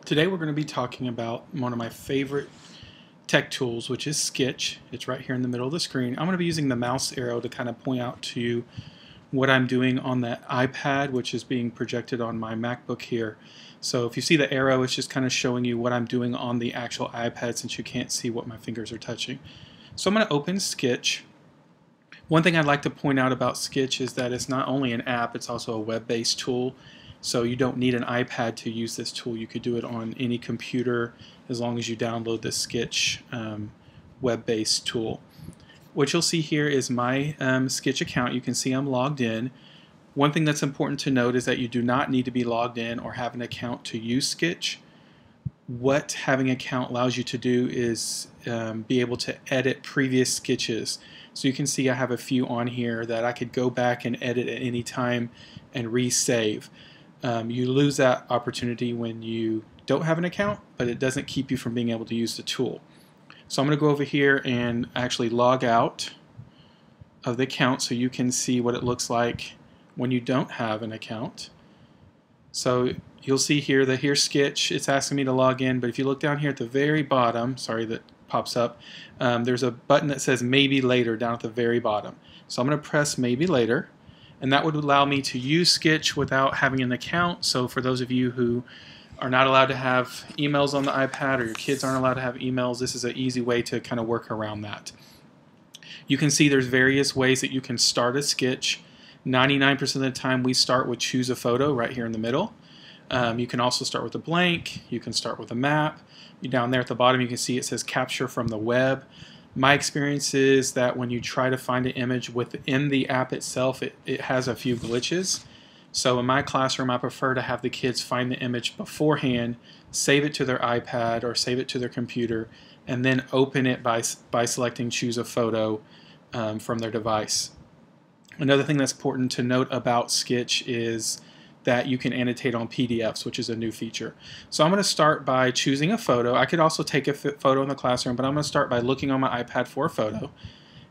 Today we're going to be talking about one of my favorite tech tools, which is Skitch. It's right here in the middle of the screen. I'm going to be using the mouse arrow to kind of point out to you what I'm doing on that iPad, which is being projected on my MacBook here. So if you see the arrow, it's just kind of showing you what I'm doing on the actual iPad since you can't see what my fingers are touching. So I'm going to open Skitch. One thing I'd like to point out about Skitch is that it's not only an app, it's also a web-based tool. So you don't need an iPad to use this tool. You could do it on any computer as long as you download the Skitch web-based tool. What you'll see here is my Skitch account. You can see I'm logged in. One thing that's important to note is that you do not need to be logged in or have an account to use Skitch. What having an account allows you to do is be able to edit previous sketches. So you can see I have a few on here that I could go back and edit at any time and resave. You lose that opportunity when you don't have an account, but it doesn't keep you from being able to use the tool. So I'm going to go over here and actually log out of the account so you can see what it looks like when you don't have an account. So you'll see here that here's Skitch. It's asking me to log in, but if you look down here at the very bottom, sorry that pops up, there's a button that says maybe later down at the very bottom. So I'm going to press maybe later, and that would allow me to use Skitch without having an account. So for those of you who are not allowed to have emails on the iPad, or your kids aren't allowed to have emails, this is an easy way to kind of work around that. You can see there's various ways that you can start a Skitch. 99% of the time we start with choose a photo right here in the middle. You can also start with a blank. You can start with a map. Down there at the bottom you can see it says capture from the web. My experience is that when you try to find an image within the app itself, it has a few glitches. So in my classroom I prefer to have the kids find the image beforehand, save it to their iPad or save it to their computer, and then open it by selecting choose a photo from their device. Another thing that's important to note about Skitch is that you can annotate on PDFs, which is a new feature. So I'm going to start by choosing a photo. I could also take a photo in the classroom, but I'm going to start by looking on my iPad for a photo.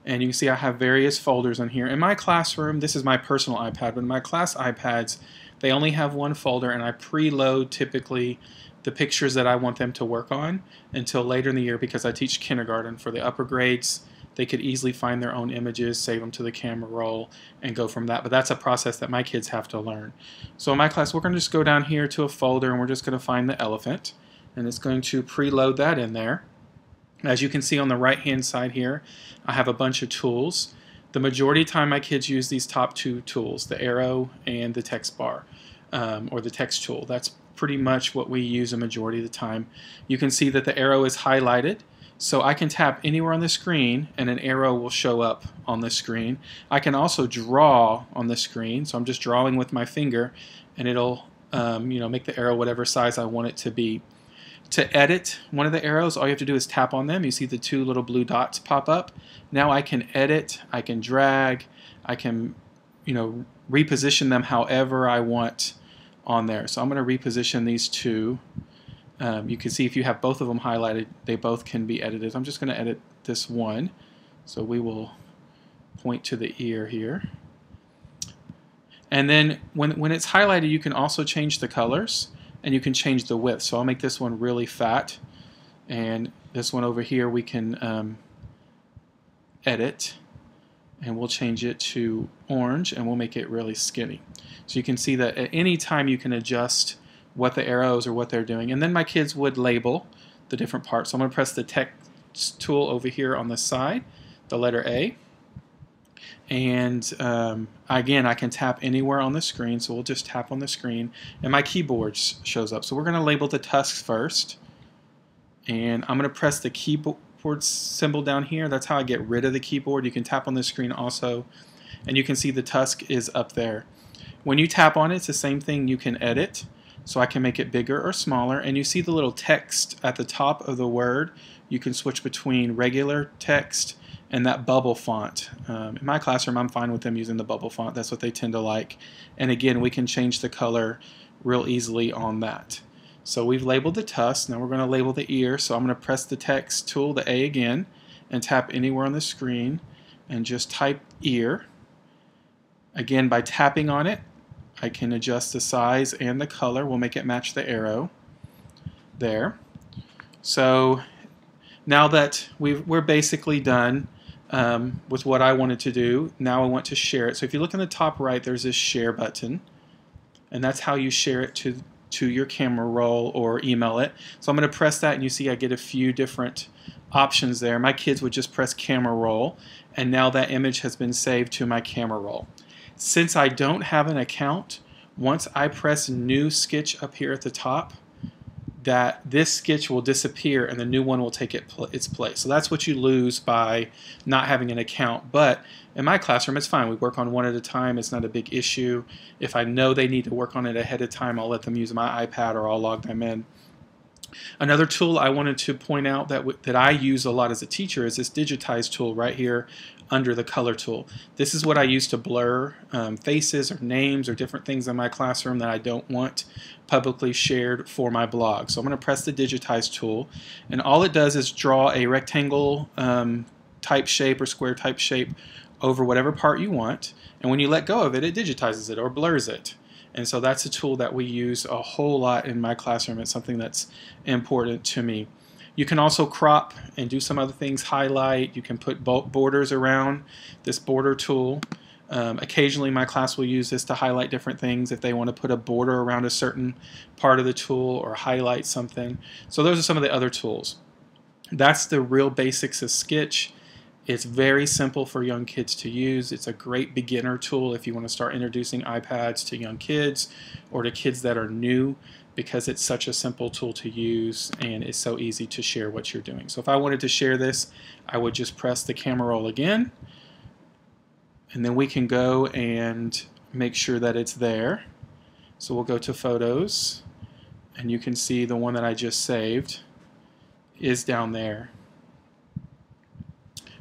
And you can see I have various folders on here. In my classroom, this is my personal iPad, but in my class iPads, they only have one folder, and I preload typically the pictures that I want them to work on until later in the year because I teach kindergarten. For the upper grades, they could easily find their own images, save them to the camera roll, and go from that. But that's a process that my kids have to learn. So in my class, we're going to just go down here to a folder, and we're just going to find the elephant. And it's going to preload that in there. As you can see on the right-hand side here, I have a bunch of tools. The majority of the time my kids use these top two tools, the arrow and the text bar, or the text tool. That's pretty much what we use a majority of the time. You can see that the arrow is highlighted. So I can tap anywhere on the screen and an arrow will show up on the screen. I can also draw on the screen, so I'm just drawing with my finger and it'll make the arrow whatever size I want it to be. To edit one of the arrows, all you have to do is tap on them. You see the two little blue dots pop up. Now I can edit, I can drag, I can reposition them however I want on there. So I'm going to reposition these two. You can see if you have both of them highlighted, they both can be edited. I'm just going to edit this one. So we will point to the ear here. And then when it's highlighted, you can also change the colors and you can change the width. So I'll make this one really fat. And this one over here we can edit. And we'll change it to orange and we'll make it really skinny. So you can see that at any time you can adjust what the arrows or what they're doing. And then my kids would label the different parts. So I'm going to press the text tool over here on the side, the letter A. And again, I can tap anywhere on the screen. So we'll just tap on the screen and my keyboard shows up. So we're going to label the tusks first. And I'm going to press the keyboard symbol down here. That's how I get rid of the keyboard. You can tap on the screen also. And you can see the tusk is up there. When you tap on it, it's the same thing. You can edit. So I can make it bigger or smaller, and you see the little text at the top of the word. You can switch between regular text and that bubble font. In my classroom, I'm fine with them using the bubble font. That's what they tend to like. And again, we can change the color real easily on that. So we've labeled the tusk. Now we're going to label the ear. So I'm going to press the text tool, the A again, and tap anywhere on the screen and just type ear. Again, by tapping on it, I can adjust the size and the color. We'll make it match the arrow. there. So now that we're basically done with what I wanted to do, now I want to share it. So if you look in the top right, there's this share button, and that's how you share it to your camera roll or email it. So I'm going to press that, and you see I get a few different options there. My kids would just press camera roll, and now that image has been saved to my camera roll. Since I don't have an account, once I press new Skitch up here at the top, that this Skitch will disappear and the new one will take its place. So that's what you lose by not having an account. But in my classroom, it's fine. We work on one at a time. It's not a big issue. If I know they need to work on it ahead of time, I'll let them use my iPad or I'll log them in. Another tool I wanted to point out that I use a lot as a teacher is this digitize tool right here under the color tool. This is what I use to blur faces or names or different things in my classroom that I don't want publicly shared for my blog. So I'm going to press the digitize tool, and all it does is draw a rectangle type shape or square type shape over whatever part you want, and when you let go of it, it digitizes it or blurs it. And so that's a tool that we use a whole lot in my classroom. It's something that's important to me. You can also crop and do some other things, highlight. You can put borders around this border tool. Occasionally my class will use this to highlight different things if they want to put a border around a certain part of the tool or highlight something. So those are some of the other tools. That's the real basics of Skitch. It's very simple for young kids to use. It's a great beginner tool if you want to start introducing iPads to young kids or to kids that are new, because it's such a simple tool to use and it's so easy to share what you're doing. So if I wanted to share this, I would just press the camera roll again, and then we can go and make sure that it's there. So we'll go to Photos, and you can see the one that I just saved is down there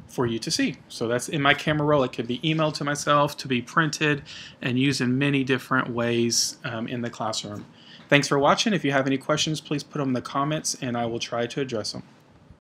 for you to see. So that's in my camera roll. It can be emailed to myself, to be printed, and used in many different ways in the classroom. Thanks for watching. If you have any questions, please put them in the comments and I will try to address them.